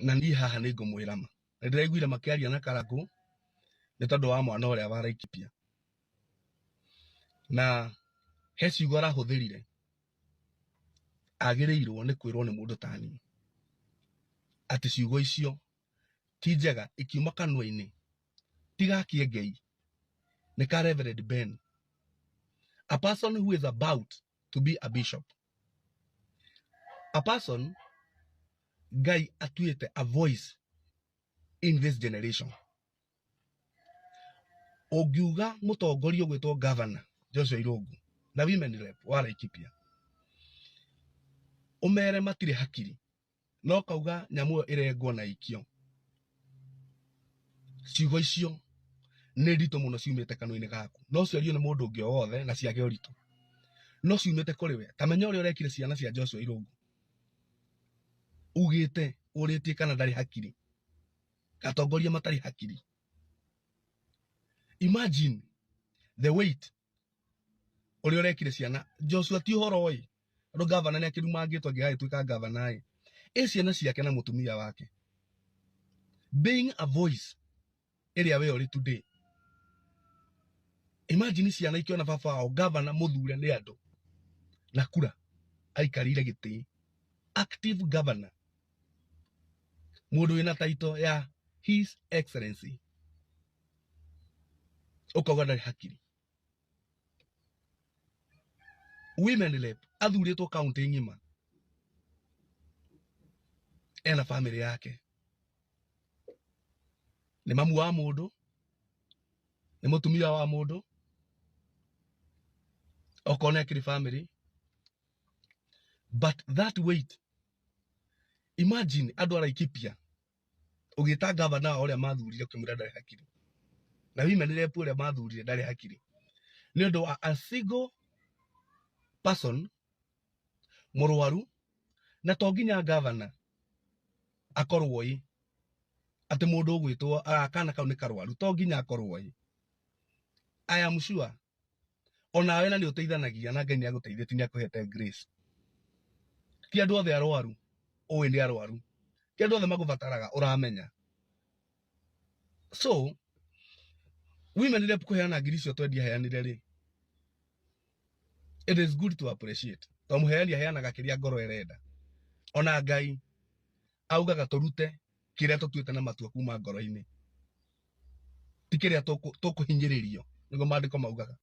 na ni haha nĩ ngũmwĩra ma na ndĩraiguire makĩaria na Karangũ nĩ tondũ wa mwana ũrĩa wa Laikipia na he ciugo arahũthĩrire agĩrĩirwo nĩ kwĩrwo nĩ mũndũ ta niĩ atĩ ciugo icio ti njega ikiuma kanua-inĩ tiga Kiengei nĩ ka Reverend Ben, a person who is about to be a bishop, a person Ngai atuĩte a voice in this generation. Ũngiuga mũtongoria ũgwĩtwo governor Joshua Irungu na women rep wa Laikipia ũmere matirĩ hakiri no kauga nyamũ ĩrengwo na ikio, ciugo icio nĩ nditũ mũno ciumĩte kanua-inĩ gaku, no ciario nĩ mũndũ ũngĩ o wothe na ciage ũritũ, no ciumĩte kũrĩ we. Ta menya ũrĩa ũrekire ciana cia Joshua Irungu, ugĩte ũrĩtie kana ndarĩ hakiri, atongoria matarĩ hakiri. Imagine the weight ũrĩa ũrekire ciana Joshua ti ũhoro ĩ andũ governor nĩ akĩrumangĩtwo angĩgagĩtuĩka governor ciana ciake na mũtumia wake being a voice ĩrĩa we ũrĩ today. Imagine ciana ikiona baba wao governor mũthure nĩ andũ na kura aikarire gĩtĩ, active governor, mũndũ wĩna title ya His Excellency, ũkauga ndarĩ hakiri. Women rep athurĩtwo kaunti ng'ima, ena family yake, nĩ mamu wa mũndũ, nĩ mũtumia wa mũndũ, okona akĩrĩ family, but that weight, imagine andũ a Laikipia ũgĩta governor ũrĩa mathurire ũkĩmwĩra ndarĩ hakiri, na women rep ũrĩa mathurire ndarĩ hakiri, nĩ ũndũ wa a single person mũrwaru, na to nginya governor akorwo ĩ atĩ mũndũ ũgwĩtwo kana kau nĩ karwaru, to nginya akorwo ĩ. I am sure onawe na nĩ ũteithanagia na Ngai nĩ agũteithĩtie nĩ akũhete grace. Ti andũ othe arwaru ũĩ nĩ arwaru, ti andũ othe magũbataraga ũramenya. So women rep kũheana ngiri icio twendi aheanire rĩ, it is good to appreciate. To mũheani aheanaga kĩrĩa ngoro ĩrenda, ona Ngai augaga tũrute kĩrĩa tũtuĩte na matua kuma ngoro-inĩ, ti kĩrĩa tũkũhinyĩrĩrio, nĩguo maandĩko maugaga.